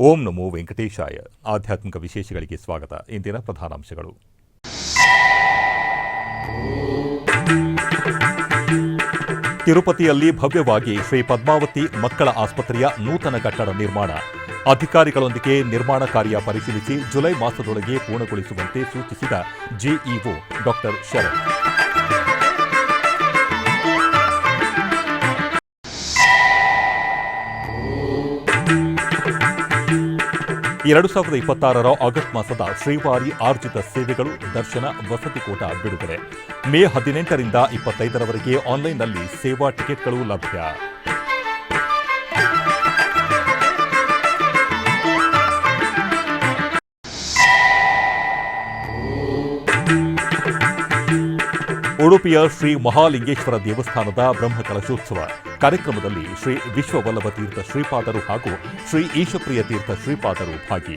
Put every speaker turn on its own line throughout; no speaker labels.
ಓಂ ನಮೋ ವೆಂಕಟೇಶಾಯ. ಆಧ್ಯಾತ್ಮಿಕ ವಿಶೇಷಗಳಿಗೆ ಸ್ವಾಗತ. ಇಂದಿನ ಪ್ರಧಾನಾಂಶಗಳು. ತಿರುಪತಿಯಲ್ಲಿ ಭವ್ಯವಾಗಿ ಶ್ರೀ ಪದ್ಮಾವತಿ ಮಕ್ಕಳ ಆಸ್ಪತ್ರೆಯ ನೂತನ ಕಟ್ಟಡ ನಿರ್ಮಾಣ. ಅಧಿಕಾರಿಗಳೊಂದಿಗೆ ನಿರ್ಮಾಣ ಕಾರ್ಯ ಪರಿಶೀಲಿಸಿ ಜುಲೈ ಮಾಸದೊಳಗೆ ಪೂರ್ಣಗೊಳಿಸುವಂತೆ ಸೂಚಿಸಿದ ಜಿಇಒ ಡಾ. ಶರತ್. 2026 ಆಗಸ್ಟ್ ಮಾಸದ ಶ್ರೀವಾರಿ ಆರ್ಜಿತ ಸೇವೆಗಳು ದರ್ಶನ ವಸತಿ ಕೋಟ ಬಿಡುಗಡೆ. ಮೇ 18ರಿಂದ 25ರವರೆಗೆ ಆನ್ಲೈನ್ನಲ್ಲಿ ಸೇವಾ ಟಿಕೆಟ್ಗಳು ಲಭ್ಯ. ಉಡುಪಿಯ ಶ್ರೀ ಮಹಾಲಿಂಗೇಶ್ವರ ದೇವಸ್ಥಾನದ ಬ್ರಹ್ಮಕಲಶೋತ್ಸವ ಕಾರ್ಯಕ್ರಮದಲ್ಲಿ ಶ್ರೀ ವಿಶ್ವವಲ್ಲಭ ತೀರ್ಥ ಶ್ರೀಪಾದರು ಹಾಗೂ ಶ್ರೀ ಈಶಪ್ರಿಯ ತೀರ್ಥ ಶ್ರೀಪಾದರು ಭಾಗಿ.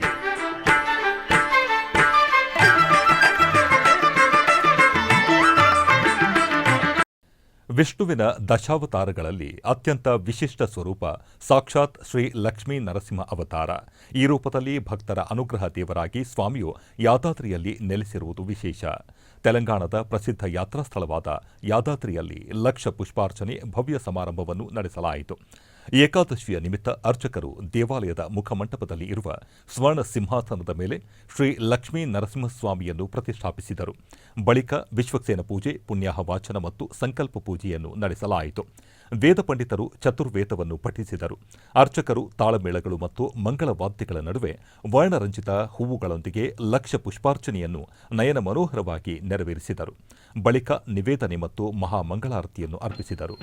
ವಿಷ್ಣುವಿನ ದಶಾವತಾರಗಳಲ್ಲಿ ಅತ್ಯಂತ ವಿಶಿಷ್ಟ ಸ್ವರೂಪ ಸಾಕ್ಷಾತ್ ಶ್ರೀ ಲಕ್ಷ್ಮೀ ನರಸಿಂಹ ಅವತಾರ. ಈ ರೂಪದಲ್ಲಿ ಭಕ್ತರ ಅನುಗ್ರಹ ದೇವರಾಗಿ ಸ್ವಾಮಿಯು ಯಾದಾದ್ರಿಯಲ್ಲಿ ನೆಲೆಸಿರುವುದು ವಿಶೇಷ. ತೆಲಂಗಾಣದ ಪ್ರಸಿದ್ಧ ಯಾತ್ರಾ ಸ್ಥಳವಾದ ಯಾದಾದ್ರಿಯಲ್ಲಿ ಲಕ್ಷ ಪುಷ್ಪಾರ್ಚನೆ ಭವ್ಯ ಸಮಾರಂಭವನ್ನು ನಡೆಸಲಾಯಿತು. ಏಕಾದಶಿಯ ನಿಮಿತ್ತ ಅರ್ಚಕರು ದೇವಾಲಯದ ಮುಖಮಂಟಪದಲ್ಲಿ ಇರುವ ಸ್ವರ್ಣ ಸಿಂಹಾಸನದ ಮೇಲೆ ಶ್ರೀ ಲಕ್ಷ್ಮೀ ನರಸಿಂಹಸ್ವಾಮಿಯನ್ನು ಪ್ರತಿಷ್ಠಾಪಿಸಿದರು. ಬಳಿಕ ವಿಶ್ವಕ್ಸೇನ ಪೂಜೆ, ಪುಣ್ಯಾಹ ವಾಚನ ಮತ್ತು ಸಂಕಲ್ಪ ಪೂಜೆಯನ್ನು ನಡೆಸಲಾಯಿತು. ವೇದ ಪಂಡಿತರು ಚತುರ್ವೇದವನ್ನು ಪಠಿಸಿದರು. ಅರ್ಚಕರು ತಾಳಮೇಳಗಳು ಮತ್ತು ಮಂಗಳವಾದ್ಯಗಳ ನಡುವೆ ವರ್ಣರಂಜಿತ ಹೂವುಗಳೊಂದಿಗೆ ಲಕ್ಷ ಪುಷ್ಪಾರ್ಚನೆಯನ್ನು ನಯನ ಮನೋಹರವಾಗಿ ನೆರವೇರಿಸಿದರು. ಬಳಿಕ ನಿವೇದನೆ ಮತ್ತು ಮಹಾಮಂಗಳಾರತಿಯನ್ನು ಅರ್ಪಿಸಿದರು.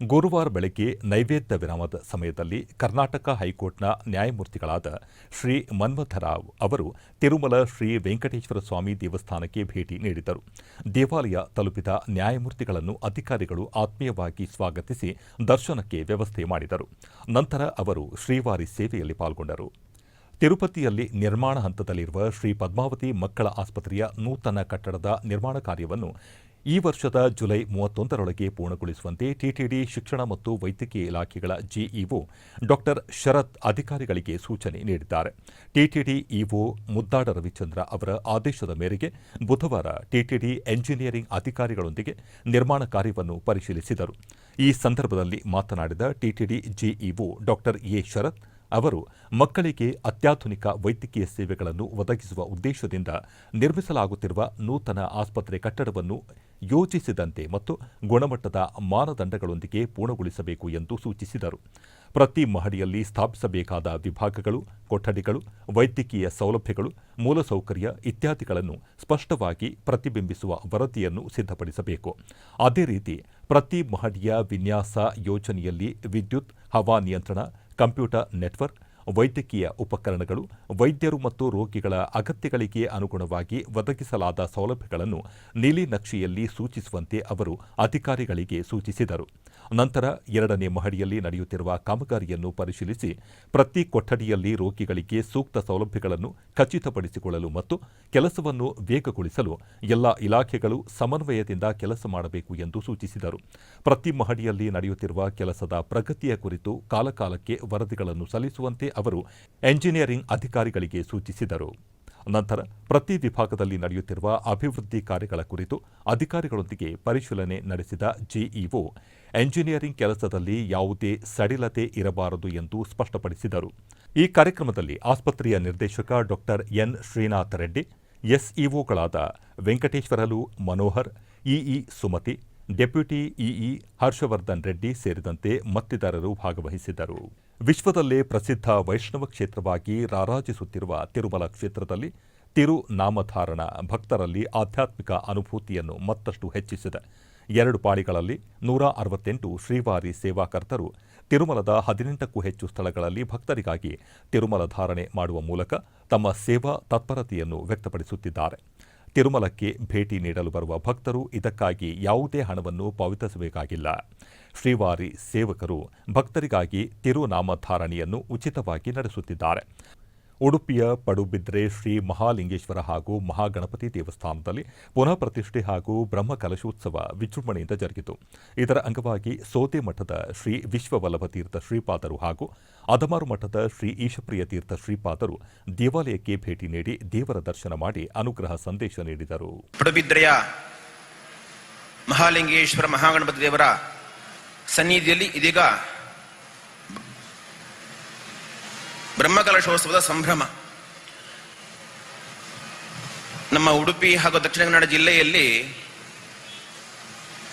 ಗುರುವಾರ ಬೆಳಗ್ಗೆ ನೈವೇದ್ಯ ವಿರಾಮದ ಸಮಯದಲ್ಲಿ ಕರ್ನಾಟಕ ಹೈಕೋರ್ಟ್ನ ನ್ಯಾಯಮೂರ್ತಿಗಳಾದ ಶ್ರೀ ಮನ್ಮಥರಾವ್ ಅವರು ತಿರುಮಲ ಶ್ರೀ ವೆಂಕಟೇಶ್ವರ ಸ್ವಾಮಿ ದೇವಸ್ಥಾನಕ್ಕೆ ಭೇಟಿ ನೀಡಿದರು. ದೇವಾಲಯ ತಲುಪಿದ ನ್ಯಾಯಮೂರ್ತಿಗಳನ್ನು ಅಧಿಕಾರಿಗಳು ಆತ್ಮೀಯವಾಗಿ ಸ್ವಾಗತಿಸಿ ದರ್ಶನಕ್ಕೆ ವ್ಯವಸ್ಥೆ ಮಾಡಿದರು. ನಂತರ ಅವರು ಶ್ರೀವಾರಿ ಸೇವೆಯಲ್ಲಿ ಪಾಲ್ಗೊಂಡರು. ತಿರುಪತಿಯಲ್ಲಿ ನಿರ್ಮಾಣ ಹಂತದಲ್ಲಿರುವ ಶ್ರೀ ಪದ್ಮಾವತಿ ಮಕ್ಕಳ ಆಸ್ಪತ್ರೆಯ ನೂತನ ಕಟ್ಟಡದ ನಿರ್ಮಾಣ ಕಾರ್ಯವನ್ನು ಈ ವರ್ಷದ ಜುಲೈ 31ರೊಳಗೆ ಪೂರ್ಣಗೊಳಿಸುವಂತೆ ಟಿಟಿಡಿ ಶಿಕ್ಷಣ ಮತ್ತು ವೈದ್ಯಕೀಯ ಇಲಾಖೆಗಳ ಜಿಇಒ ಡಾ. ಶರತ್ ಅಧಿಕಾರಿಗಳಿಗೆ ಸೂಚನೆ ನೀಡಿದ್ದಾರೆ. ಟಿಟಿಡಿ ಇಒ ಮುದ್ದಾಡ ರವಿಚಂದ್ರ ಅವರ ಆದೇಶದ ಮೇರೆಗೆ ಬುಧವಾರ ಟಿಟಿಡಿ ಎಂಜಿನಿಯರಿಂಗ್ ಅಧಿಕಾರಿಗಳೊಂದಿಗೆ ನಿರ್ಮಾಣ ಕಾರ್ಯವನ್ನು ಪರಿಶೀಲಿಸಿದರು. ಈ ಸಂದರ್ಭದಲ್ಲಿ ಮಾತನಾಡಿದ ಟಿಟಿಡಿ ಜಿಇಒ ಡಾ. ಎ. ಶರತ್ ಅವರು ಮಕ್ಕಳಿಗೆ ಅತ್ಯಾಧುನಿಕ ವೈದ್ಯಕೀಯ ಸೇವೆಗಳನ್ನು ಒದಗಿಸುವ ಉದ್ದೇಶದಿಂದ ನಿರ್ಮಿಸಲಾಗುತ್ತಿರುವ ನೂತನ ಆಸ್ಪತ್ರೆ ಕಟ್ಟಡವನ್ನು ಯೋಜಿಸಿದಂತೆ ಮತ್ತು ಗುಣಮಟ್ಟದ ಮಾನದಂಡಗಳೊಂದಿಗೆ ಪೂರ್ಣಗೊಳಿಸಬೇಕು ಎಂದು ಸೂಚಿಸಿದರು. ಪ್ರತಿ ಮಹಡಿಯಲ್ಲಿ ಸ್ಥಾಪಿಸಬೇಕಾದ ವಿಭಾಗಗಳು, ಕೊಠಡಿಗಳು, ವೈದ್ಯಕೀಯ ಸೌಲಭ್ಯಗಳು, ಮೂಲಸೌಕರ್ಯ ಇತ್ಯಾದಿಗಳನ್ನು ಸ್ಪಷ್ಟವಾಗಿ ಪ್ರತಿಬಿಂಬಿಸುವ ವರದಿಯನ್ನು ಸಿದ್ಧಪಡಿಸಬೇಕು. ಅದೇ ರೀತಿ ಪ್ರತಿ ಮಹಡಿಯ ವಿನ್ಯಾಸ ಯೋಜನೆಯಲ್ಲಿ ವಿದ್ಯುತ್, ಹವಾನಿಯಂತ್ರಣ, ಕಂಪ್ಯೂಟರ್ ನೆಟ್ವರ್ಕ್, ವೈದ್ಯಕೀಯ ಉಪಕರಣಗಳು, ವೈದ್ಯರು ಮತ್ತು ರೋಗಿಗಳ ಅಗತ್ಯಗಳಿಗೆ ಅನುಗುಣವಾಗಿ ಒದಗಿಸಲಾದ ಸೌಲಭ್ಯಗಳನ್ನು ನೀಲಿನಕ್ಷೆಯಲ್ಲಿ ಸೂಚಿಸುವಂತೆ ಅವರು ಅಧಿಕಾರಿಗಳಿಗೆ ಸೂಚಿಸಿದರು. ನಂತರ 2ನೇ ಮಹಡಿಯಲ್ಲಿ ನಡೆಯುತ್ತಿರುವ ಕಾಮಗಾರಿಯನ್ನು ಪರಿಶೀಲಿಸಿ ಪ್ರತಿ ಕೊಠಡಿಯಲ್ಲಿ ರೋಗಿಗಳಿಗೆ ಸೂಕ್ತ ಸೌಲಭ್ಯಗಳನ್ನು ಖಚಿತಪಡಿಸಿಕೊಳ್ಳಲು ಮತ್ತು ಕೆಲಸವನ್ನು ವೇಗಗೊಳಿಸಲು ಎಲ್ಲ ಇಲಾಖೆಗಳು ಸಮನ್ವಯದಿಂದ ಕೆಲಸ ಮಾಡಬೇಕು ಎಂದು ಸೂಚಿಸಿದರು. ಪ್ರತಿ ಮಹಡಿಯಲ್ಲಿ ನಡೆಯುತ್ತಿರುವ ಕೆಲಸದ ಪ್ರಗತಿಯ ಕುರಿತು ಕಾಲಕಾಲಕ್ಕೆ ವರದಿಗಳನ್ನು ಸಲ್ಲಿಸುವಂತೆ ಅವರು ಎಂಜಿನಿಯರಿಂಗ್ ಅಧಿಕಾರಿಗಳಿಗೆ ಸೂಚಿಸಿದರು. ನಂತರ ಪ್ರತಿ ವಿಭಾಗದಲ್ಲಿ ನಡೆಯುತ್ತಿರುವ ಅಭಿವೃದ್ಧಿ ಕಾರ್ಯಗಳ ಕುರಿತು ಅಧಿಕಾರಿಗಳೊಂದಿಗೆ ಪರಿಶೀಲನೆ ನಡೆಸಿದ ಜಿಇಒ ಎಂಜಿನಿಯರಿಂಗ್ ಕೆಲಸದಲ್ಲಿ ಯಾವುದೇ ಸಡಿಲತೆ ಇರಬಾರದು ಎಂದು ಸ್ಪಷ್ಟಪಡಿಸಿದರು. ಈ ಕಾರ್ಯಕ್ರಮದಲ್ಲಿ ಆಸ್ಪತ್ರೆಯ ನಿರ್ದೇಶಕ ಡಾ. ಎನ್. ಶ್ರೀನಾಥ ರೆಡ್ಡಿ, ಎಸ್ಇಒಗಳಾದ Venkateshwarlu, Manohar, EE Sumathi, deputy EE Harshavardhan Reddy ಸೇರಿದಂತೆ ಮತ್ತಿತರರು ಭಾಗವಹಿಸಿದ್ದರು. ವಿಶ್ವದಲ್ಲೇ ಪ್ರಸಿದ್ಧ ವೈಷ್ಣವ ಕ್ಷೇತ್ರವಾಗಿ ರಾರಾಜಿಸುತ್ತಿರುವ ತಿರುಮಲ ಕ್ಷೇತ್ರದಲ್ಲಿ ತಿರುನಾಮಧಾರಣ ಭಕ್ತರಲ್ಲಿ ಆಧ್ಯಾತ್ಮಿಕ ಅನುಭೂತಿಯನ್ನು ಮತ್ತಷ್ಟು ಹೆಚ್ಚಿಸಿದೆ. 2 ಪಾಳಿಗಳಲ್ಲಿ 168 ಶ್ರೀವಾರಿ ಸೇವಾಕರ್ತರು ತಿರುಮಲದ 18ಕ್ಕೂ ಹೆಚ್ಚು ಸ್ಥಳಗಳಲ್ಲಿ ಭಕ್ತರಿಗಾಗಿ ತಿರುಮಲ ಧಾರಣೆ ಮಾಡುವ ಮೂಲಕ ತಮ್ಮ ಸೇವಾ ತತ್ಪರತೆಯನ್ನು ವ್ಯಕ್ತಪಡಿಸುತ್ತಿದ್ದಾರೆ. ತಿರುಮಲಕ್ಕೆ ಭೇಟಿ ನೀಡಲು ಬರುವ ಭಕ್ತರು ಇದಕ್ಕಾಗಿ ಯಾವುದೇ ಹಣವನ್ನು ಪಾವತಿಸಬೇಕಾಗಿಲ್ಲ. ಶ್ರೀವಾರಿ ಸೇವಕರು ಭಕ್ತರಿಗಾಗಿ ತಿರುನಾಮಧಾರಣೆಯನ್ನು ಉಚಿತವಾಗಿ ನಡೆಸುತ್ತಿದ್ದಾರೆ. ಉಡುಪಿಯ ಪಡುಬಿದ್ರೆ ಶ್ರೀ ಮಹಾಲಿಂಗೇಶ್ವರ ಹಾಗೂ ಮಹಾಗಣಪತಿ ದೇವಸ್ಥಾನದಲ್ಲಿ ಪುನಃ ಪ್ರತಿಷ್ಠೆ ಹಾಗೂ ಬ್ರಹ್ಮಕಲಶೋತ್ಸವ ವಿಜೃಂಭಣೆಯಿಂದ ಜರುಗಿತು. ಇದರ ಅಂಗವಾಗಿ ಸೋದೆ ಮಠದ ಶ್ರೀ ವಿಶ್ವವಲ್ಲಭ ತೀರ್ಥ ಶ್ರೀಪಾದರು ಹಾಗೂ ಅದಮಾರು ಮಠದ ಶ್ರೀ ಈಶಪ್ರಿಯ ತೀರ್ಥ ಶ್ರೀಪಾದರು ದೇವಾಲಯಕ್ಕೆ ಭೇಟಿ ನೀಡಿ ದೇವರ ದರ್ಶನ ಮಾಡಿ ಅನುಗ್ರಹ ಸಂದೇಶ ನೀಡಿದರು.
ಪಡುಬಿದ್ರೆಯ ಮಹಾಲಿಂಗೇಶ್ವರ ಮಹಾಗಣಪತಿ ದೇವರ ಸನ್ನಿಧಿಯಲ್ಲಿ ಇದೀಗ ಬ್ರಹ್ಮಕಲಶೋತ್ಸವದ ಸಂಭ್ರಮ. ನಮ್ಮ ಉಡುಪಿ ಹಾಗೂ ದಕ್ಷಿಣ ಕನ್ನಡ ಜಿಲ್ಲೆಯಲ್ಲಿ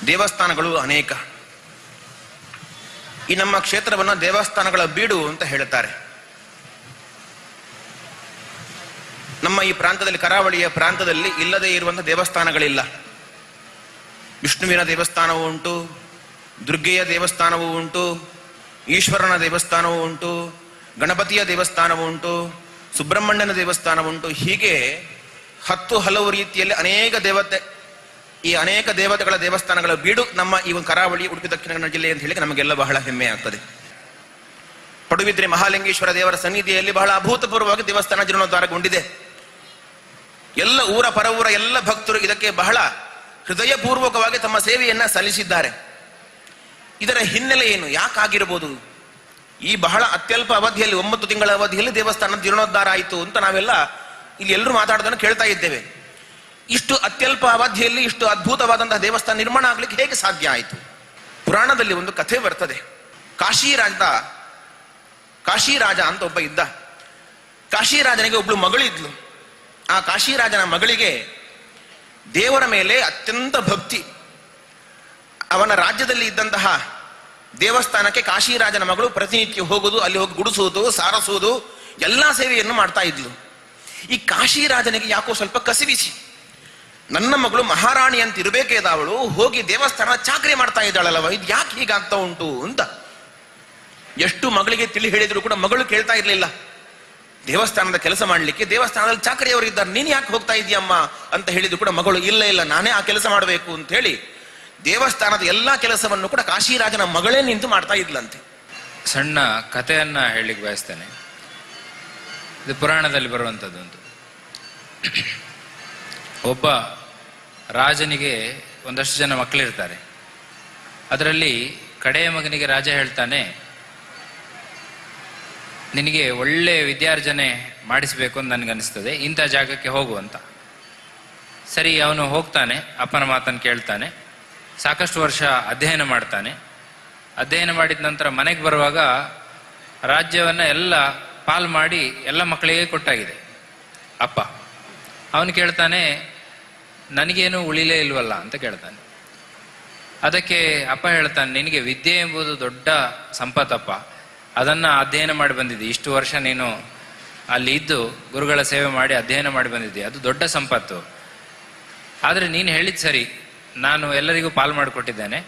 ದೇವಸ್ಥಾನಗಳು ಅನೇಕ. ಈ ನಮ್ಮ ಕ್ಷೇತ್ರವನ್ನು ದೇವಸ್ಥಾನಗಳ ಬೀಡು ಅಂತ ಹೇಳುತ್ತಾರೆ. ನಮ್ಮ ಈ ಪ್ರಾಂತದಲ್ಲಿ, ಕರಾವಳಿಯ ಪ್ರಾಂತದಲ್ಲಿ ಇಲ್ಲದೇ ಇರುವಂತಹ ದೇವಸ್ಥಾನಗಳಿಲ್ಲ. ವಿಷ್ಣುವಿನ ದೇವಸ್ಥಾನವೂ ಉಂಟು, ದುರ್ಗೆಯ ದೇವಸ್ಥಾನವೂ ಉಂಟು, ಈಶ್ವರನ ದೇವಸ್ಥಾನವೂ ಉಂಟು, ಗಣಪತಿಯ ದೇವಸ್ಥಾನವೂ ಉಂಟು, ಸುಬ್ರಹ್ಮಣ್ಯನ ದೇವಸ್ಥಾನವುಂಟು. ಹೀಗೆ 10 ಹಲವು ರೀತಿಯಲ್ಲಿ ಅನೇಕ ದೇವತೆಗಳ ದೇವಸ್ಥಾನಗಳ ಬೀಡು ನಮ್ಮ ಈ ಒಂದು ಕರಾವಳಿ ಉಡುಪಿ ದಕ್ಷಿಣ ಕನ್ನಡ ಜಿಲ್ಲೆ ಅಂತ ಹೇಳಿ ನಮಗೆಲ್ಲ ಬಹಳ ಹೆಮ್ಮೆ ಆಗ್ತದೆ. ಪಡುಬಿದ್ರೆ ಮಹಾಲಿಂಗೇಶ್ವರ ದೇವರ ಸನ್ನಿಧಿಯಲ್ಲಿ ಬಹಳ ಅಭೂತಪೂರ್ವವಾಗಿ ದೇವಸ್ಥಾನ ಜೀರ್ಣೋದ್ಧಾರಗೊಂಡಿದೆ. ಎಲ್ಲ ಊರ ಪರವೂರ ಎಲ್ಲ ಭಕ್ತರು ಇದಕ್ಕೆ ಬಹಳ ಹೃದಯಪೂರ್ವಕವಾಗಿ ತಮ್ಮ ಸೇವೆಯನ್ನ ಸಲ್ಲಿಸಿದ್ದಾರೆ. ಇದರ ಹಿನ್ನೆಲೆ ಏನು, ಯಾಕಾಗಿರಬಹುದು? ಈ ಬಹಳ ಅತ್ಯಲ್ಪ ಅವಧಿಯಲ್ಲಿ 9 ತಿಂಗಳ ಅವಧಿಯಲ್ಲಿ ದೇವಸ್ಥಾನ ಜೀರ್ಣೋದ್ಧಾರ ಆಯಿತು ಅಂತ ನಾವೆಲ್ಲ ಇಲ್ಲಿ ಎಲ್ಲರೂ ಮಾತಾಡೋದನ್ನು ಕೇಳ್ತಾ ಇದ್ದೇವೆ. ಇಷ್ಟು ಅತ್ಯಲ್ಪ ಅವಧಿಯಲ್ಲಿ ಇಷ್ಟು ಅದ್ಭುತವಾದಂತಹ ದೇವಸ್ಥಾನ ನಿರ್ಮಾಣ ಆಗ್ಲಿಕ್ಕೆ ಹೇಗೆ ಸಾಧ್ಯ ಆಯಿತು? ಪುರಾಣದಲ್ಲಿ ಒಂದು ಕಥೆ ಬರ್ತದೆ. ಕಾಶಿರಾಜ ಅಂತ ಒಬ್ಬ ಇದ್ದ. ಕಾಶಿರಾಜನಿಗೆ ಒಬ್ಳು ಮಗಳಿದ್ಲು. ಆ ಕಾಶಿರಾಜನ ಮಗಳಿಗೆ ದೇವರ ಮೇಲೆ ಅತ್ಯಂತ ಭಕ್ತಿ. ಅವನ ರಾಜ್ಯದಲ್ಲಿ ಇದ್ದಂತಹ ದೇವಸ್ಥಾನಕ್ಕೆ ಕಾಶಿರಾಜನ ಮಗಳು ಪ್ರತಿನಿತ್ಯ ಹೋಗುವುದು, ಅಲ್ಲಿ ಹೋಗಿ ಗುಡಿಸುವುದು, ಸಾರಸುವುದು, ಎಲ್ಲಾ ಸೇವೆಯನ್ನು ಮಾಡ್ತಾ ಇದ್ಲು. ಈ ಕಾಶಿರಾಜನಿಗೆ ಯಾಕೋ ಸ್ವಲ್ಪ ಕಸಿವಿಸಿ, ನನ್ನ ಮಗಳು ಮಹಾರಾಣಿ ಅಂತ ಇರಬೇಕೇದವಳು ಹೋಗಿ ದೇವಸ್ಥಾನ ಚಾಕರಿ ಮಾಡ್ತಾ ಇದ್ದಾಳಲ್ಲವ, ಇದು ಯಾಕೆ ಹೀಗಾಗ್ತಾ ಉಂಟು ಅಂತ ಎಷ್ಟು ಮಗಳಿಗೆ ತಿಳಿ ಹೇಳಿದ್ರು ಕೂಡ ಮಗಳು ಕೇಳ್ತಾ ಇರ್ಲಿಲ್ಲ. ದೇವಸ್ಥಾನದ ಕೆಲಸ ಮಾಡ್ಲಿಕ್ಕೆ ದೇವಸ್ಥಾನದಲ್ಲಿ ಚಾಕರಿಯವರು ಇದ್ದಾರೆ, ನೀನ್ ಯಾಕೆ ಹೋಗ್ತಾ ಇದೀಯಮ್ಮ ಅಂತ ಹೇಳಿದ್ರು ಕೂಡ ಮಗಳು ಇಲ್ಲ ನಾನೇ ಆ ಕೆಲಸ ಮಾಡಬೇಕು ಅಂತ ಹೇಳಿ ದೇವಸ್ಥಾನದ ಎಲ್ಲಾ ಕೆಲಸವನ್ನು ಕೂಡ ಕಾಶಿರಾಜನ ಮಗಳೇ ನಿಂತು ಮಾಡ್ತಾ ಇದ್ಲಂತೆ.
ಸಣ್ಣ ಕಥೆಯನ್ನ ಹೇಳಲಿಕ್ಕೆ ಬಯಸ್ತೇನೆ. ಇದು ಪುರಾಣದಲ್ಲಿ ಬರುವಂಥದ್ದು. ಒಂದು ಒಬ್ಬ ರಾಜನಿಗೆ ಒಂದಷ್ಟು ಜನ ಮಕ್ಕಳಿರ್ತಾರೆ. ಅದರಲ್ಲಿ ಕಡೆಯ ಮಗನಿಗೆ ರಾಜ ಹೇಳ್ತಾನೆ, ನಿನಗೆ ಒಳ್ಳೆ ವಿದ್ಯಾರ್ಜನೆ ಮಾಡಿಸಬೇಕು ಅಂತ ನನಗನ್ನಿಸ್ತದೆ, ಇಂಥ ಜಾಗಕ್ಕೆ ಹೋಗು ಅಂತ. ಸರಿ, ಅವನು ಹೋಗ್ತಾನೆ, ಅಪ್ಪನ ಮಾತನ್ನು ಕೇಳ್ತಾನೆ, ಸಾಕಷ್ಟು ವರ್ಷ ಅಧ್ಯಯನ ಮಾಡ್ತಾನೆ. ಅಧ್ಯಯನ ಮಾಡಿದ ನಂತರ ಮನೆಗೆ ಬರುವಾಗ ರಾಜ್ಯವನ್ನ ಎಲ್ಲ ಪಾಲ್ ಮಾಡಿ ಎಲ್ಲ ಮಕ್ಕಳಿಗೆ ಕೊಟ್ಟಾಗಿದೆ ಅಪ್ಪ. ಅವನು ಕೇಳ್ತಾನೆ, ನನಗೇನು ಉಳಿಲೇ ಇಲ್ವಲ್ಲ ಅಂತ ಕೇಳ್ತಾನೆ. ಅದಕ್ಕೆ ಅಪ್ಪ ಹೇಳ್ತಾನೆ, ನಿನಗೆ ವಿದ್ಯೆ ಎಂಬುದು ದೊಡ್ಡ ಸಂಪತ್ತಪ್ಪ, ಅದನ್ನ ಅಧ್ಯಯನ ಮಾಡಿ ಬಂದಿದ್ದೆ. ಇಷ್ಟು ವರ್ಷ ನೀನು ಅಲ್ಲಿ ಇದ್ದು ಗುರುಗಳ ಸೇವೆ ಮಾಡಿ ಅಧ್ಯಯನ ಮಾಡಿ ಬಂದಿದ್ದೆ, ಅದು ದೊಡ್ಡ ಸಂಪತ್ತು. ಆದರೆ ನೀನು ಹೇಳಿದ್ ಸರಿ, ನಾನು ಎಲ್ಲರಿಗೂ ಪಾಲ್ ಮಾಡಿಕೊಟ್ಟಿದ್ದೇನೆ.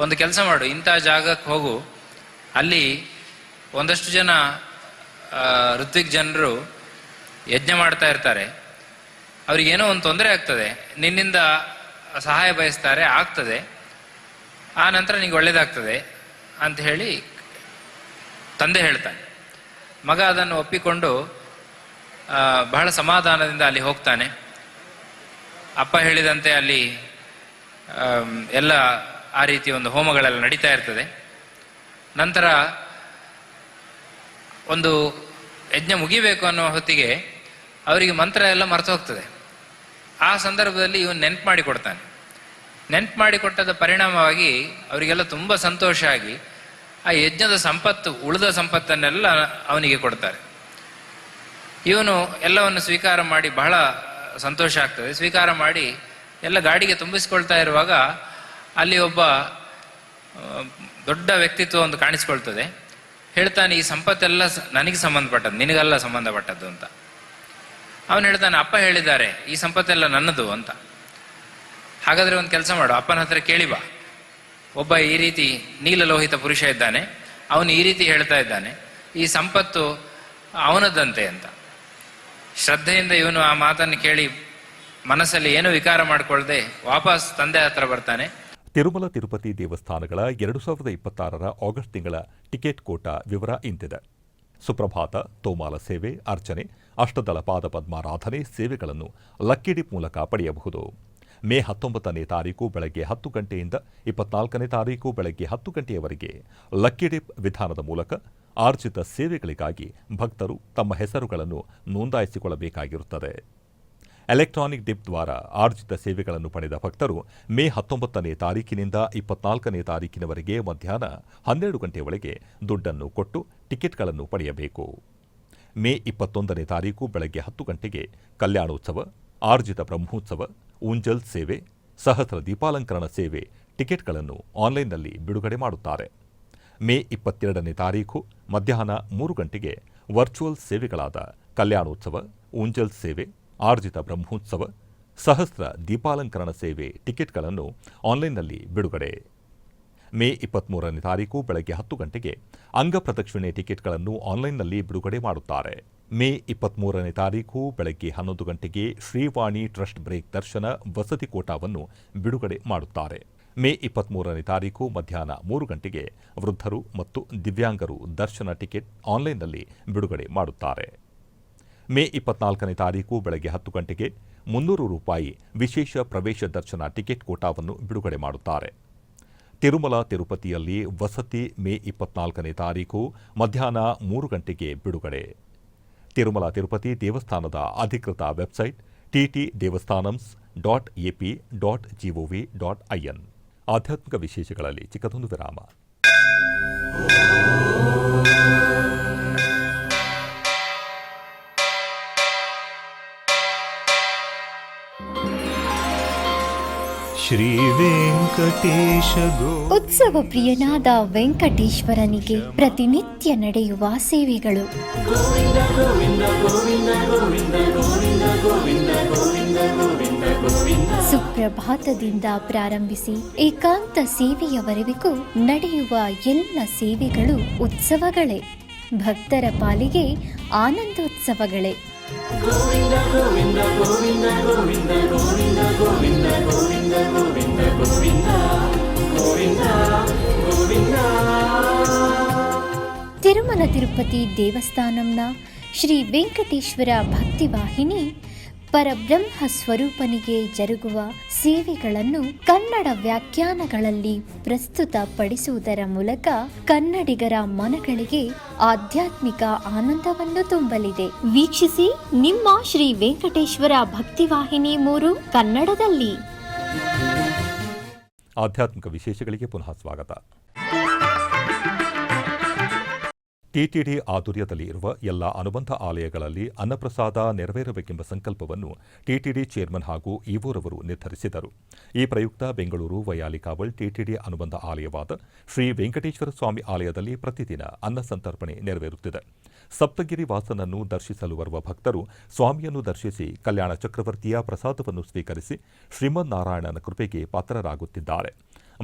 ಒಂದು ಕೆಲಸ ಮಾಡು, ಇಂಥ ಜಾಗಕ್ಕೆ ಹೋಗು, ಅಲ್ಲಿ ಒಂದಷ್ಟು ಜನ ಋತ್ವಿಕ್ ಜನರು ಯಜ್ಞ ಮಾಡ್ತಾ ಇರ್ತಾರೆ, ಅವ್ರಿಗೇನೋ ಒಂದು ತೊಂದರೆ ಆಗ್ತದೆ, ನಿನ್ನಿಂದ ಸಹಾಯ ಬಯಸ್ತಾರೆ, ಆಗ್ತದೆ, ಆ ನಂತರ ನಿಂಗೆ ಒಳ್ಳೇದಾಗ್ತದೆ ಅಂತ ಹೇಳಿ ತಂದೆ ಹೇಳ್ತಾನೆ. ಮಗ ಅದನ್ನು ಒಪ್ಪಿಕೊಂಡು ಬಹಳ ಸಮಾಧಾನದಿಂದ ಅಲ್ಲಿ ಹೋಗ್ತಾನೆ. ಅಪ್ಪ ಹೇಳಿದಂತೆ ಅಲ್ಲಿ ಎಲ್ಲ ಆ ರೀತಿ ಒಂದು ಹೋಮಗಳೆಲ್ಲ ನಡೀತಾ ಇರ್ತದೆ. ನಂತರ ಒಂದು ಯಜ್ಞ ಮುಗಿಬೇಕು ಅನ್ನೋ ಹೊತ್ತಿಗೆ ಅವರಿಗೆ ಮಂತ್ರ ಎಲ್ಲ ಮರೆತು ಹೋಗ್ತದೆ. ಆ ಸಂದರ್ಭದಲ್ಲಿ ಇವನು ನೆನ್ಪು ಮಾಡಿ ಕೊಡ್ತಾನೆ. ನೆನ್ಪು ಮಾಡಿ ಕೊಟ್ಟದ ಪರಿಣಾಮವಾಗಿ ಅವರಿಗೆಲ್ಲ ತುಂಬ ಸಂತೋಷ ಆಗಿ ಆ ಯಜ್ಞದ ಸಂಪತ್ತು, ಉಳಿದ ಸಂಪತ್ತನ್ನೆಲ್ಲ ಅವನಿಗೆ ಕೊಡ್ತಾರೆ. ಇವನು ಎಲ್ಲವನ್ನು ಸ್ವೀಕಾರ ಮಾಡಿ ಬಹಳ ಸಂತೋಷ ಆಗ್ತದೆ. ಸ್ವೀಕಾರ ಮಾಡಿ ಎಲ್ಲ ಗಾಡಿಗೆ ತುಂಬಿಸ್ಕೊಳ್ತಾ ಇರುವಾಗ ಅಲ್ಲಿ ಒಬ್ಬ ದೊಡ್ಡ ವ್ಯಕ್ತಿತ್ವ ಒಂದು ಕಾಣಿಸ್ಕೊಳ್ತದೆ. ಹೇಳ್ತಾನೆ, ಈ ಸಂಪತ್ತೆಲ್ಲ ನನಗೆ ಸಂಬಂಧಪಟ್ಟದ್ದು, ನಿನಗೆಲ್ಲ ಸಂಬಂಧಪಟ್ಟದ್ದು ಅಂತ. ಅವನು ಹೇಳ್ತಾನೆ, ಅಪ್ಪ ಹೇಳಿದ್ದಾರೆ ಈ ಸಂಪತ್ತೆಲ್ಲ ನನ್ನದು ಅಂತ. ಹಾಗಾದರೆ ಒಂದು ಕೆಲಸ ಮಾಡು, ಅಪ್ಪನ ಹತ್ರ ಕೇಳಿ ಬಾ. ಒಬ್ಬ ಈ ರೀತಿ ನೀಲಲೋಹಿತ ಪುರುಷ ಇದ್ದಾನೆ, ಅವನು ಈ ರೀತಿ ಹೇಳ್ತಾ ಇದ್ದಾನೆ, ಈ ಸಂಪತ್ತು ಅವನದ್ದಂತೆ ಅಂತ. ಶ್ರದ್ಧೆಯಿಂದ ಇವನು ಆ ಮಾತನ್ನು ಕೇಳಿ ಮನಸ್ಸಲ್ಲಿ ಏನು ವಿಕಾರ ಮಾಡಿಕೊಳ್ಳದೆ ವಾಪಸ್ ತಂದೆ ಹತ್ರ ಬರ್ತಾನೆ.
ತಿರುಮಲ ತಿರುಪತಿ ದೇವಸ್ಥಾನಗಳ 2026 ಆಗಸ್ಟ್ ತಿಂಗಳ ಟಿಕೆಟ್ ಕೋಟಾ ವಿವರ ಇಂತಿದೆ. ಸುಪ್ರಭಾತ, ತೋಮಾಲ ಸೇವೆ, ಅರ್ಚನೆ, ಅಷ್ಟದಳ ಪಾದ ಪದ್ಮಾರಾಧನೆ ಸೇವೆಗಳನ್ನು ಲಕ್ಕಿ ಡಿಪ್ ಮೂಲಕ ಪಡೆಯಬಹುದು. ಮೇ 19ನೇ ತಾರೀಕು ಬೆಳಗ್ಗೆ 10 ಗಂಟೆಯಿಂದ 24ನೇ ತಾರೀಕು ಬೆಳಗ್ಗೆ 10 ಗಂಟೆಯವರೆಗೆ ಲಕ್ಕಿ ಡಿಪ್ ವಿಧಾನದ ಮೂಲಕ ಆರ್ಜಿತ ಸೇವೆಗಳಿಗಾಗಿ ಭಕ್ತರು ತಮ್ಮ ಹೆಸರುಗಳನ್ನು ನೋಂದಾಯಿಸಿಕೊಳ್ಳಬೇಕಾಗಿರುತ್ತದೆ. ಎಲೆಕ್ಟ್ರಾನಿಕ್ ಡಿಪ್ ದ್ವಾರ ಆರ್ಜಿತ ಸೇವೆಗಳನ್ನು ಪಡೆದ ಭಕ್ತರು ಮೇ 19ನೇ ತಾರೀಕಿನಿಂದ 24ನೇ ತಾರೀಕಿನವರೆಗೆ ಮಧ್ಯಾಹ್ನ 12 ಗಂಟೆ ಒಳಗೆ ದುಡ್ಡನ್ನು ಕೊಟ್ಟು ಟಿಕೆಟ್ಗಳನ್ನು ಪಡೆಯಬೇಕು. ಮೇ 21ನೇ ತಾರೀಕು ಬೆಳಗ್ಗೆ 10 ಗಂಟೆಗೆ ಕಲ್ಯಾಣೋತ್ಸವ, ಆರ್ಜಿತ ಬ್ರಹ್ಮೋತ್ಸವ, ಊಂಜಲ್ ಸೇವೆ, ಸಹಸ್ರ ದೀಪಾಲಂಕರಣ ಸೇವೆ ಟಿಕೆಟ್ಗಳನ್ನು ಆನ್ಲೈನ್ನಲ್ಲಿ ಬಿಡುಗಡೆ ಮಾಡುತ್ತಾರೆ. ಮೇ 22ನೇ ತಾರೀಕು ಮಧ್ಯಾಹ್ನ 3 ಗಂಟೆಗೆ ವರ್ಚುವಲ್ ಸೇವೆಗಳಾದ ಕಲ್ಯಾಣೋತ್ಸವ, ಊಂಜಲ್ ಸೇವೆ, ಆರ್ಜಿತ ಬ್ರಹ್ಮೋತ್ಸವ, ಸಹಸ್ರ ದೀಪಾಲಂಕರಣ ಸೇವೆ ಟಿಕೆಟ್ಗಳನ್ನು ಆನ್ಲೈನ್ನಲ್ಲಿ ಬಿಡುಗಡೆ. ಮೇ 23ನೇ ತಾರೀಕು ಬೆಳಗ್ಗೆ 10 ಗಂಟೆಗೆ ಅಂಗಪ್ರದಕ್ಷಿಣೆ ಟಿಕೆಟ್ಗಳನ್ನು ಆನ್ಲೈನ್ನಲ್ಲಿ ಬಿಡುಗಡೆ ಮಾಡುತ್ತಾರೆ. ಮೇ 23ನೇ ತಾರೀಕು ಬೆಳಗ್ಗೆ 11 ಗಂಟೆಗೆ ಶ್ರೀವಾಣಿ ಟ್ರಸ್ಟ್ ಬ್ರೇಕ್ ದರ್ಶನ ವಸತಿ ಕೋಟಾವನ್ನು ಬಿಡುಗಡೆ ಮಾಡುತ್ತಾರೆ. ಮೇ 23ನೇ ತಾರೀಕು ಮಧ್ಯಾಹ್ನ 3 ಗಂಟೆಗೆ ವೃದ್ಧರು ಮತ್ತು ದಿವ್ಯಾಂಗರು ದರ್ಶನ ಟಿಕೆಟ್ ಆನ್ಲೈನ್ನಲ್ಲಿ ಬಿಡುಗಡೆ ಮಾಡುತ್ತಾರೆ. ಮೇ 24ನೇ ತಾರೀಕು ಬೆಳಗ್ಗೆ 10 ಗಂಟೆಗೆ ₹300 ವಿಶೇಷ ಪ್ರವೇಶ ದರ್ಶನ ಟಿಕೆಟ್ ಕೋಟಾವನ್ನು ಬಿಡುಗಡೆ ಮಾಡುತ್ತಾರೆ. ತಿರುಮಲ ತಿರುಪತಿಯಲ್ಲಿ ವಸತಿ ಮೇ 24ನೇ ತಾರೀಕು ಮಧ್ಯಾಹ್ನ 3 ಗಂಟೆಗೆ ಬಿಡುಗಡೆ. ತಿರುಮಲ ತಿರುಪತಿ ದೇವಸ್ಥಾನದ ಅಧಿಕೃತ ವೆಬ್ಸೈಟ್ ttdevastanams.ap.gov.in. ಆಧ್ಯಾತ್ಮಿಕ ವಿಶೇಷಗಳಲ್ಲಿ ಚಿಕ್ಕದೊಂದು ವಿರಾಮ.
ಶ್ರೀ ವೆಂಕಟೇಶ
ಉತ್ಸವ ಪ್ರಿಯನಾದ ವೆಂಕಟೇಶ್ವರನಿಗೆ ಪ್ರತಿನಿತ್ಯ ನಡೆಯುವ ಸೇವೆಗಳು. ಸುಪ್ರಭಾತದಿಂದ ಪ್ರಾರಂಭಿಸಿ ಏಕಾಂತ ಸೇವೆಯವರೆಗೂ ನಡೆಯುವ ಎಲ್ಲ ಸೇವೆಗಳು ಉತ್ಸವಗಳೇ. ಭಕ್ತರ ಪಾಲಿಗೆ ಆನಂದೋತ್ಸವಗಳೇ. ತಿರುಮಲ ತಿರುಪತಿ ದೇವಸ್ಥಾನಂನ ಶ್ರೀ ವೆಂಕಟೇಶ್ವರ ಭಕ್ತಿವಾಹಿನಿ ಪರಬ್ರಹ್ಮ ಸ್ವರೂಪನಿಗೆ ಜರುಗುವ ಸೇವೆಗಳನ್ನು ಕನ್ನಡ ವ್ಯಾಖ್ಯಾನಗಳಲ್ಲಿ ಪ್ರಸ್ತುತಪಡಿಸುವುದರ ಮೂಲಕ ಕನ್ನಡಿಗರ ಮನಗಳಿಗೆ ಆಧ್ಯಾತ್ಮಿಕ ಆನಂದವನ್ನು ತುಂಬಲಿದೆ. ವೀಕ್ಷಿಸಿ ನಿಮ್ಮ ಶ್ರೀ ವೆಂಕಟೇಶ್ವರ ಭಕ್ತಿವಾಹಿನಿ 3 ಕನ್ನಡದಲ್ಲಿ.
ಆಧ್ಯಾತ್ಮಿಕ ವಿಶೇಷಗಳಿಗೆ ಪುನಃ ಸ್ವಾಗತ. ಟಿಟಿಡಿ ಆಧ್ವರ್ಯದಲ್ಲಿ ಇರುವ ಎಲ್ಲ ಅನುಬಂಧ ಆಲಯಗಳಲ್ಲಿ ಅನ್ನಪ್ರಸಾದ ನೆರವೇರಬೇಕೆಂಬ ಸಂಕಲ್ಪವನ್ನು ಟಿಟಿಡಿ ಚೇರ್ಮನ್ ಹಾಗೂ ಇಒರವರು ನಿರ್ಧರಿಸಿದರು. ಈ ಪ್ರಯುಕ್ತ ಬೆಂಗಳೂರು ವೈಯಾಲಿಕಾವಲ್ ಟಿಟಿಡಿ ಅನುಬಂಧ ಆಲಯವಾದ ಶ್ರೀ ವೆಂಕಟೇಶ್ವರ ಸ್ವಾಮಿ ಆಲಯದಲ್ಲಿ ಪ್ರತಿದಿನ ಅನ್ನ ಸಂತರ್ಪಣೆ ನೆರವೇರುತ್ತಿದೆ. ಸಪ್ತಗಿರಿ ವಾಸನನ್ನು ದರ್ಶಿಸಲು ಬರುವ ಭಕ್ತರು ಸ್ವಾಮಿಯನ್ನು ದರ್ಶಿಸಿ ಕಲ್ಯಾಣ ಚಕ್ರವರ್ತಿಯ ಪ್ರಸಾದವನ್ನು ಸ್ವೀಕರಿಸಿ ಶ್ರೀಮನ್ನಾರಾಯಣನ ಕೃಪೆಗೆ ಪಾತ್ರರಾಗುತ್ತಿದ್ದಾರೆ.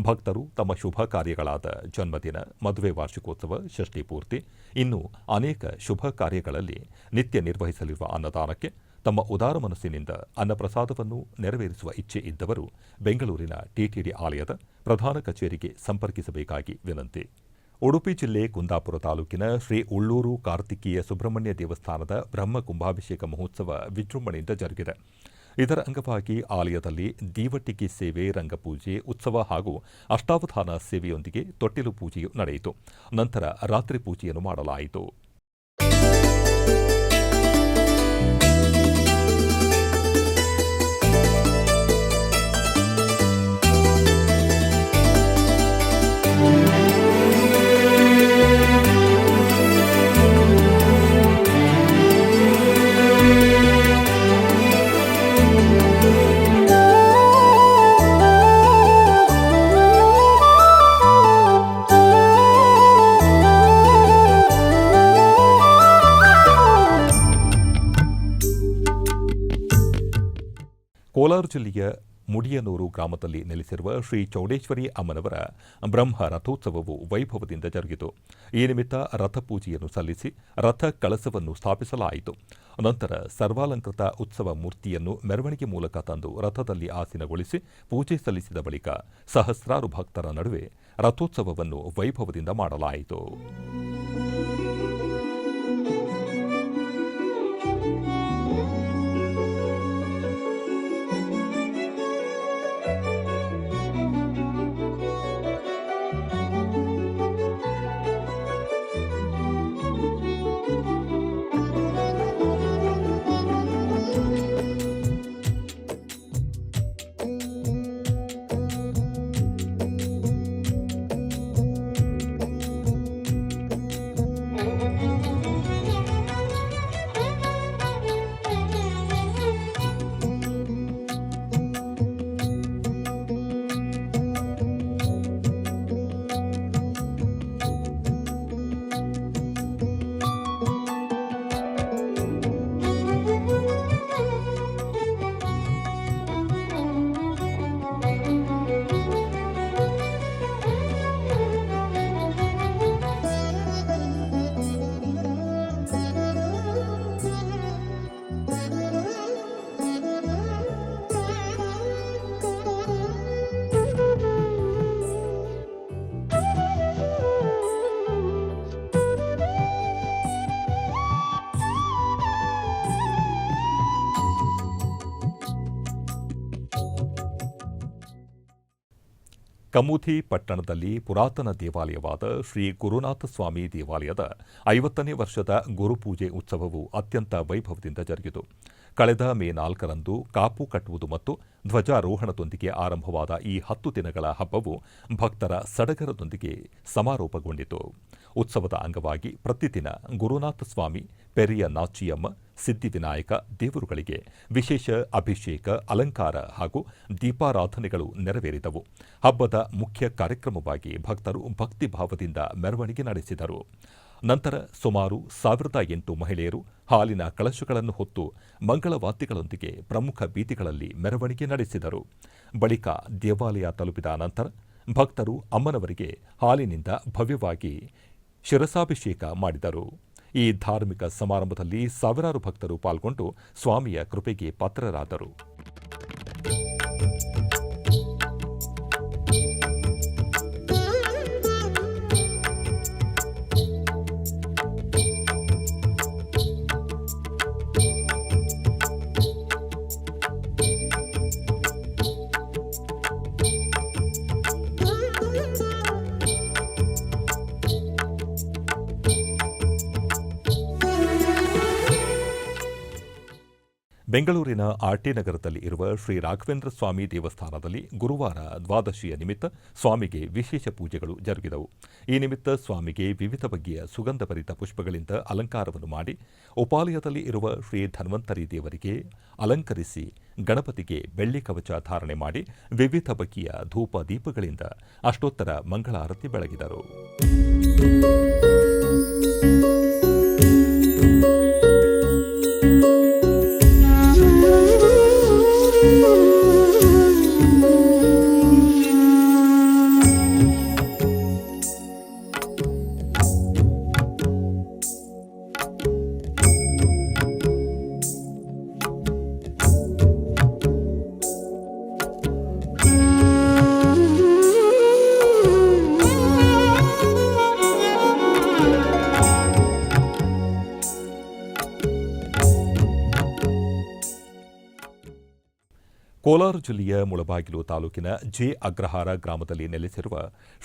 ಭಕ್ತರು ತಮ್ಮ ಶುಭ ಕಾರ್ಯಗಳಾದ ಜನ್ಮದಿನ, ಮದುವೆ ವಾರ್ಷಿಕೋತ್ಸವ, ಷಷ್ಠಿ ಪೂರ್ತಿ, ಇನ್ನು ಅನೇಕ ಶುಭ ಕಾರ್ಯಗಳಲ್ಲಿ ನಿತ್ಯ ನಿರ್ವಹಿಸಲಿರುವ ಅನ್ನದಾನಕ್ಕೆ ತಮ್ಮ ಉದಾರ ಮನಸ್ಸಿನಿಂದ ಅನ್ನಪ್ರಸಾದವನ್ನು ನೆರವೇರಿಸುವ ಇಚ್ಛೆ ಇದ್ದವರು ಬೆಂಗಳೂರಿನ ಟಿಟಿಡಿ ಆಲಯದ ಪ್ರಧಾನ ಕಚೇರಿಗೆ ಸಂಪರ್ಕಿಸಬೇಕಾಗಿ ವಿನಂತಿ. ಉಡುಪಿ ಜಿಲ್ಲೆ ಕುಂದಾಪುರ ತಾಲೂಕಿನ ಶ್ರೀ ಉಳ್ಳೂರು ಕಾರ್ತಿಕೀಯ ಸುಬ್ರಹ್ಮಣ್ಯ ದೇವಸ್ಥಾನದ ಬ್ರಹ್ಮ ಕುಂಭಾಭಿಷೇಕ ಮಹೋತ್ಸವ ವಿಜೃಂಭಣೆಯಿಂದ ಜರುಗಿದೆ. ಇದರ ಅಂಗವಾಗಿ ಆಲಯದಲ್ಲಿ ದೀವಟಿಗೆ ಸೇವೆ, ರಂಗಪೂಜೆ, ಉತ್ಸವ ಹಾಗೂ ಅಷ್ಟಾವಧಾನ ಸೇವೆಯೊಂದಿಗೆ ತೊಟ್ಟಿಲು ಪೂಜೆಯು ನಡೆಯಿತು. ನಂತರ ರಾತ್ರಿ ಪೂಜೆಯನ್ನು ಮಾಡಲಾಯಿತು. ಕೋಲಾರ ಜಿಲ್ಲೆಯ ಮುಡಿಯನೂರು ಗ್ರಾಮದಲ್ಲಿ ನೆಲೆಸಿರುವ ಶ್ರೀ ಚೌಡೇಶ್ವರಿ ಅಮ್ಮನವರ ಬ್ರಹ್ಮ ರಥೋತ್ಸವವು ವೈಭವದಿಂದ ಜರುಗಿತು. ಈ ನಿಮಿತ್ತ ರಥಪೂಜೆಯನ್ನು ಸಲ್ಲಿಸಿ ರಥ ಕಳಸವನ್ನು ಸ್ಥಾಪಿಸಲಾಯಿತು. ನಂತರ ಸರ್ವಾಲಂಕೃತ ಉತ್ಸವ ಮೂರ್ತಿಯನ್ನು ಮೆರವಣಿಗೆ ಮೂಲಕ ತಂದು ರಥದಲ್ಲಿ ಆಸೀನಗೊಳಿಸಿ ಪೂಜೆ ಸಲ್ಲಿಸಿದ ಬಳಿಕ ಸಹಸ್ರಾರು ಭಕ್ತರ ನಡುವೆ ರಥೋತ್ಸವವನ್ನು ವೈಭವದಿಂದ ಮಾಡಲಾಯಿತು. ಕಮೂಧಿ ಪಟ್ಟಣದಲ್ಲಿ ಪುರಾತನ ದೇವಾಲಯವಾದ ಶ್ರೀ ಗುರುನಾಥ ಸ್ವಾಮಿ ದೇವಾಲಯದ 50ನೇ ವರ್ಷದ ಗುರುಪೂಜೆ ಉತ್ಸವವು ಅತ್ಯಂತ ವೈಭವದಿಂದ ಜರುಗಿತು. ಕಳೆದ ಮೇ 4ರಂದು ಕಾಪು ಕಟ್ಟುವುದು ಮತ್ತು ಧ್ವಜಾರೋಹಣದೊಂದಿಗೆ ಆರಂಭವಾದ ಈ 10 ದಿನಗಳ ಹಬ್ಬವು ಭಕ್ತರ ಸಡಗರದೊಂದಿಗೆ ಸಮಾರೋಪಗೊಂಡಿತು. ಉತ್ಸವದ ಅಂಗವಾಗಿ ಪ್ರತಿದಿನ ಗುರುನಾಥ ಸ್ವಾಮಿ, ಪೆರಿಯ ನಾಚಿಯಮ್ಮ, ಸಿದ್ಧಿವಿನಾಯಕ ದೇವರುಗಳಿಗೆ ವಿಶೇಷ ಅಭಿಷೇಕ, ಅಲಂಕಾರ ಹಾಗೂ ದೀಪಾರಾಧನೆಗಳು ನೆರವೇರಿದವು. ಹಬ್ಬದ ಮುಖ್ಯ ಕಾರ್ಯಕ್ರಮವಾಗಿ ಭಕ್ತರು ಭಕ್ತಿಭಾವದಿಂದ ಮೆರವಣಿಗೆ ನಡೆಸಿದರು. ನಂತರ ಸುಮಾರು 1008 ಮಹಿಳೆಯರು ಹಾಲಿನ ಕಳಶಗಳನ್ನು ಹೊತ್ತು ಮಂಗಳವಾದ್ಯಗಳೊಂದಿಗೆ ಪ್ರಮುಖ ಬೀದಿಗಳಲ್ಲಿ ಮೆರವಣಿಗೆ ನಡೆಸಿದರು. ಬಳಿಕ ದೇವಾಲಯ ತಲುಪಿದ ನಂತರ ಭಕ್ತರು ಅಮ್ಮನವರಿಗೆ ಹಾಲಿನಿಂದ ಭವ್ಯವಾಗಿ ಶಿರಸಾಭಿಷೇಕ ಮಾಡಿದರು. ಈ ಧಾರ್ಮಿಕ ಸಮಾರಂಭದಲ್ಲಿ ಸಾವಿರಾರು ಭಕ್ತರು ಪಾಲ್ಗೊಂಡು ಸ್ವಾಮಿಯ ಕೃಪೆಗೆ ಪಾತ್ರರಾದರು. ಬೆಂಗಳೂರಿನ ಆರ್ಟಿ ನಗರದಲ್ಲಿ ಇರುವ ಶ್ರೀ ರಾಘವೇಂದ್ರ ಸ್ವಾಮಿ ದೇವಸ್ಥಾನದಲ್ಲಿ ಗುರುವಾರ ದ್ವಾದಶಿಯ ನಿಮಿತ್ತ ಸ್ವಾಮಿಗೆ ವಿಶೇಷ ಪೂಜೆಗಳು ಜರುಗಿದವು. ಈ ನಿಮಿತ್ತ ಸ್ವಾಮಿಗೆ ವಿವಿಧ ಬಗೆಯ ಸುಗಂಧಭರಿತ ಪುಷ್ಪಗಳಿಂದ ಅಲಂಕಾರವನ್ನು ಮಾಡಿ ಉಪಾಲಯದಲ್ಲಿ ಇರುವ ಶ್ರೀ ಧನ್ವಂತರಿ ದೇವರಿಗೆ ಅಲಂಕರಿಸಿ ಗಣಪತಿಗೆ ಬೆಳ್ಳಿ ಕವಚ ಧಾರಣೆ ಮಾಡಿ ವಿವಿಧ ಬಗೆಯ ಧೂಪ ದೀಪಗಳಿಂದ ಅಷ್ಟೋತ್ತರ ಮಂಗಳಾರತಿ ಬೆಳಗಿದರು. ಕೋಲಾರ ಜಿಲ್ಲೆಯ ಮುಳಬಾಗಿಲು ತಾಲೂಕಿನ ಜೆ ಅಗ್ರಹಾರ ಗ್ರಾಮದಲ್ಲಿ ನೆಲೆಸಿರುವ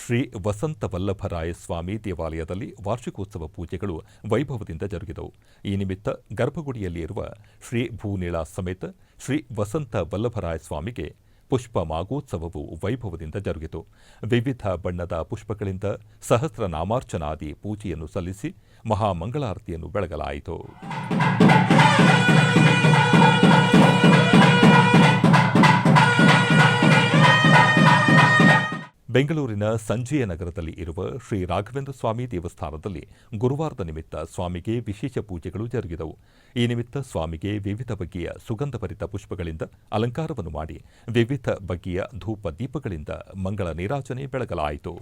ಶ್ರೀ ವಸಂತ ವಲ್ಲಭರಾಯ ಸ್ವಾಮಿ ದೇವಾಲಯದಲ್ಲಿ ವಾರ್ಷಿಕೋತ್ಸವ ಪೂಜೆಗಳು ವೈಭವದಿಂದ ಜರುಗಿದವು. ಈ ನಿಮಿತ್ತ ಗರ್ಭಗುಡಿಯಲ್ಲಿ ಇರುವ ಶ್ರೀ ಭೂನೀಳ ಸಮೇತ ಶ್ರೀ ವಸಂತ ವಲ್ಲಭರಾಯ ಸ್ವಾಮಿಗೆ ಪುಷ್ಪ ಮಾಗೋತ್ಸವವು ವೈಭವದಿಂದ ಜರುಗಿತು. ವಿವಿಧ ಬಣ್ಣದ ಪುಷ್ಪಗಳಿಂದ ಸಹಸ್ರನಾಮಾರ್ಚನಾದಿ ಪೂಜೆಯನ್ನು ಸಲ್ಲಿಸಿ ಮಹಾಮಂಗಳಾರತಿಯನ್ನು ಬೆಳಗಲಾಯಿತು. ಬೆಂಗಳೂರಿನ ಸಂಜಯ ನಗರದಲ್ಲಿ ಇರುವ ಶ್ರೀ ರಾಘವೇಂದ್ರ ಸ್ವಾಮಿ ದೇವಸ್ಥಾನದಲ್ಲಿ ಗುರುವಾರದ ನಿಮಿತ್ತ ಸ್ವಾಮಿಗೆ ವಿಶೇಷ ಪೂಜೆಗಳು ಜರುಗಿದವು. ಈ ನಿಮಿತ್ತ ಸ್ವಾಮಿಗೆ ವಿವಿಧ ಬಗೆಯ ಸುಗಂಧಭರಿತ ಪುಷ್ಪಗಳಿಂದ ಅಲಂಕಾರವನ್ನು ಮಾಡಿ ವಿವಿಧ ಬಗೆಯ ಧೂಪ ದೀಪಗಳಿಂದ ಮಂಗಳ ನೀರಾಜನೆ ಬೆಳಗಲಾಯಿತು.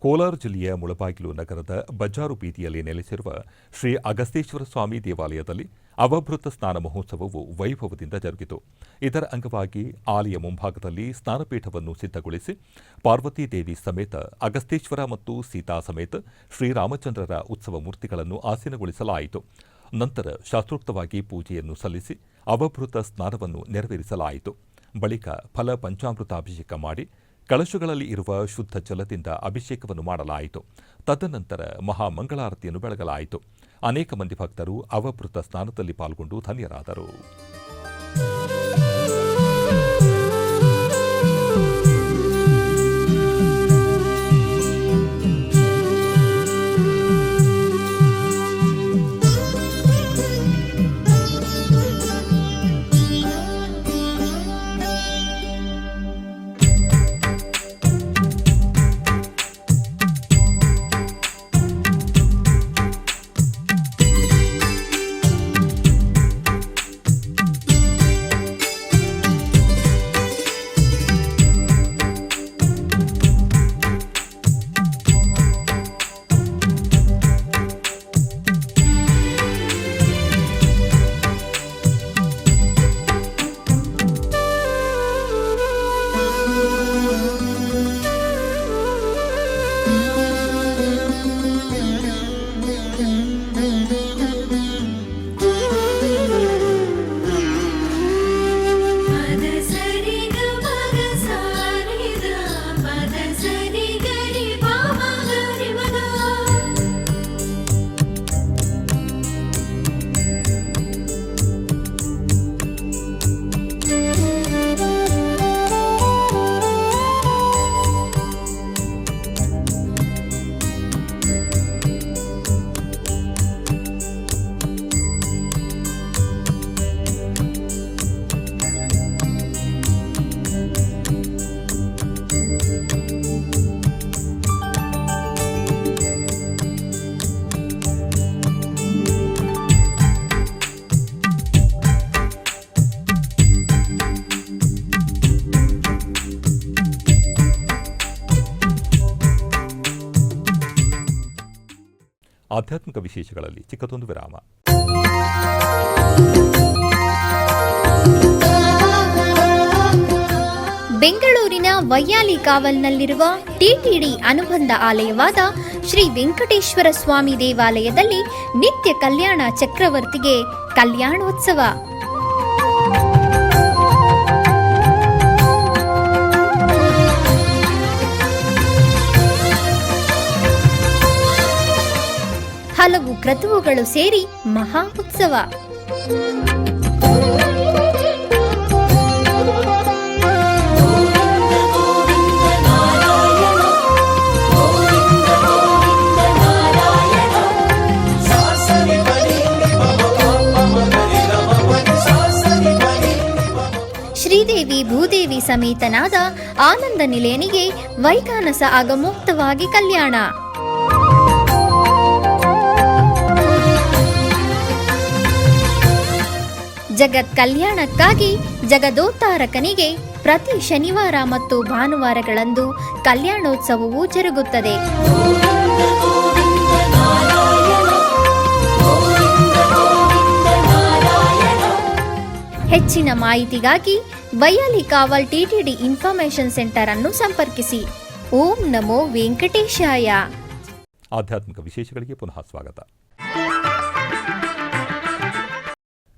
ಕೋಲಾರ ಜಿಲ್ಲೆಯ ಮುಳಬಾಗಿಲು ನಗರದ ಬಜಾರು ಬೀದಿಯಲ್ಲಿ ನೆಲೆಸಿರುವ ಶ್ರೀ ಅಗಸ್ತೇಶ್ವರ ಸ್ವಾಮಿ ದೇವಾಲಯದಲ್ಲಿ ಅವಭೃತ ಸ್ನಾನ ಮಹೋತ್ಸವವು ವೈಭವದಿಂದ ಜರುಗಿತು. ಇದರ ಅಂಗವಾಗಿ ಆಲಯ ಮುಂಭಾಗದಲ್ಲಿ ಸ್ನಾನಪೀಠವನ್ನು ಸಿದ್ಧಗೊಳಿಸಿ ಪಾರ್ವತಿ ದೇವಿ ಸಮೇತ ಅಗಸ್ತೇಶ್ವರ ಮತ್ತು ಸೀತಾ ಸಮೇತ ಶ್ರೀರಾಮಚಂದ್ರರ ಉತ್ಸವ ಮೂರ್ತಿಗಳನ್ನು ಆಸೀನಗೊಳಿಸಲಾಯಿತು. ನಂತರ ಶಾಸ್ತ್ರೋಕ್ತವಾಗಿ ಪೂಜೆಯನ್ನು ಸಲ್ಲಿಸಿ ಅವಭೃತ ಸ್ನಾನವನ್ನು ನೆರವೇರಿಸಲಾಯಿತು. ಬಳಿಕ ಫಲ ಪಂಚಾಮೃತಾಭಿಷೇಕ ಮಾಡಿ ಕಳಶಗಳಲ್ಲಿ ಇರುವ ಶುದ್ಧ ಜಲದಿಂದ ಅಭಿಷೇಕವನ್ನು ಮಾಡಲಾಯಿತು. ತದನಂತರ ಮಹಾಮಂಗಳಾರತಿಯನ್ನು ಬೆಳಗಲಾಯಿತು. ಅನೇಕ ಮಂದಿ ಭಕ್ತರು ಅವಭೃತ ಸ್ನಾನದಲ್ಲಿ ಪಾಲ್ಗೊಂಡು ಧನ್ಯರಾದರು. ಆಧ್ಯಾತ್ಮಿಕ ವಿಶೇಷಗಳಲ್ಲಿ ಚಿಕ್ಕದೊಂದು ವಿರಾಮ.
ಬೆಂಗಳೂರಿನ ವೈಯಾಲಿ ಕಾವಲ್ನಲ್ಲಿರುವ ಟಿಟಿಡಿ ಅನುಬಂಧ ಆಲಯವಾದ ಶ್ರೀ ವೆಂಕಟೇಶ್ವರ ಸ್ವಾಮಿ ದೇವಾಲಯದಲ್ಲಿ ನಿತ್ಯ ಕಲ್ಯಾಣ ಚಕ್ರವರ್ತಿಗೆ ಕಲ್ಯಾಣೋತ್ಸವ. ಹಲವು ಕ್ರತುವುಗಳು ಸೇರಿ ಮಹಾ ಉತ್ಸವ. ಶ್ರೀದೇವಿ ಭೂದೇವಿ ಸಮೇತನಾದ ಆನಂದ ನಿಲಯನಿಗೆ ವೈಖಾನಸ ಆಗಮೋಕ್ತವಾಗಿ ಕಲ್ಯಾಣ. ಜಗತ್ ಕಲ್ಯಾಣಕ್ಕಾಗಿ ಜಗದೋತ್ತಾರಕನಿಗೆ ಪ್ರತಿ ಶನಿವಾರ ಮತ್ತು ಭಾನುವಾರಗಳಂದು ಕಲ್ಯಾಣೋತ್ಸವವು ಜರುಗುತ್ತದೆ. ಹೆಚ್ಚಿನ ಮಾಹಿತಿಗಾಗಿ ಬಯ್ಯಾಲಿ ಕಾವಲ್ ಟಿಟಿಡಿ ಇನ್ಫಾರ್ಮೇಶನ್ ಸೆಂಟರ್ ಅನ್ನು ಸಂಪರ್ಕಿಸಿ. ಓಂ ನಮೋ ವೆಂಕಟೇಶಾಯ.
ಆಧ್ಯಾತ್ಮಿಕ ವಿಶೇಷಗಳಿಗೆ ಪುನಃ ಸ್ವಾಗತ.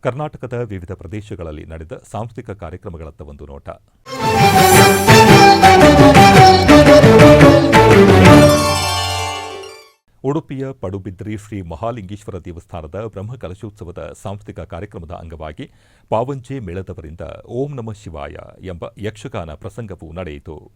ಕರ್ನಾಟಕದ ವಿವಿಧ ಪ್ರದೇಶಗಳಲ್ಲಿ ನಡೆದ ಸಾಂಸ್ಕೃತಿಕ ಕಾರ್ಯಕ್ರಮಗಳತ್ತ ಒಂದು ನೋಟ. ಉಡುಪಿಯ ಪಡುಬಿದ್ರಿ ಶ್ರೀ ಮಹಾಲಿಂಗೇಶ್ವರ ದೇವಸ್ಥಾನದ ಬ್ರಹ್ಮಕಲಶೋತ್ಸವದ ಸಾಂಸ್ಕೃತಿಕ ಕಾರ್ಯಕ್ರಮದ ಅಂಗವಾಗಿ ಪಾವಂಜೆ ಮೇಳದವರಿಂದ ಓಂ ನಮಃ ಶಿವಾಯ ಎಂಬ ಯಕ್ಷಗಾನ ಪ್ರಸಂಗವೂ ನಡೆಯಿತು.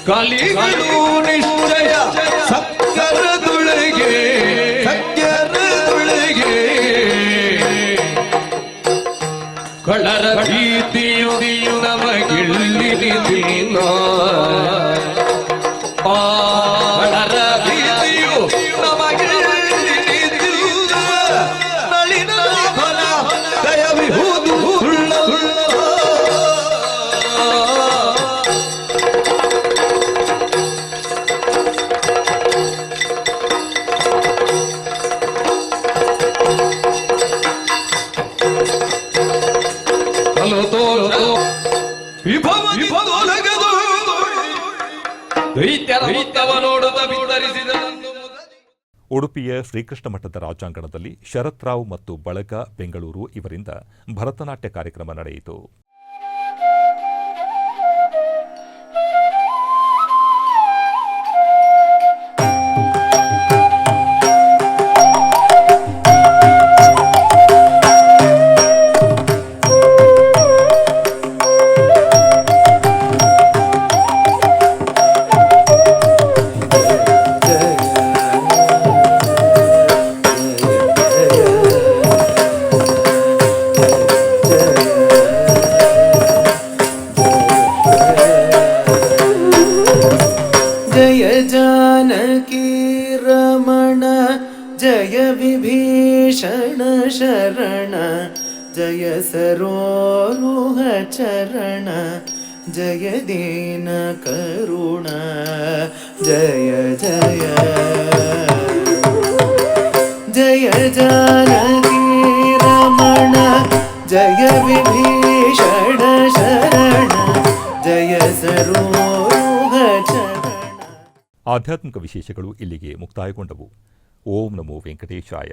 ಕಲಿಗಳು ನಿಶ್ಚಯ ಸಕ್ಕರದೊಳಗೆ ಕಳರ ಭೀತಿಯು ನಮಗಿಳ್ಳಿನ ಕಳರ ಭೀತಿಯು ನಮಗಿಳ್ಳಿನ ನಳಿನ ಫಲ ದಯವಿಹುದು
ಉಡುಪಿಯ ಶ್ರೀಕೃಷ್ಣ ಮಠದ ರಾಜಾಂಗಣದಲ್ಲಿ ಶರತ್ ರಾವ್ ಮತ್ತು ಬಳಗ ಬೆಂಗಳೂರು ಇವರಿಂದ ಭರತನಾಟ್ಯ ಕಾರ್ಯಕ್ರಮ ನಡೆಯಿತು.
शरण जय सरोरुह चरण जय दीन करुण जय जय जय जानकी रमण जय विभीषण शरण जय सरोरुह चरण.
ಆಧ್ಯಾತ್ಮಿಕ ವಿಶೇಷಗಳು ಇಲ್ಲಿಗೆ ಮುಕ್ತಾಯಗೊಂಡವು. ಓಂ ನಮೋ ವೆಂಕಟೇಶಾಯ.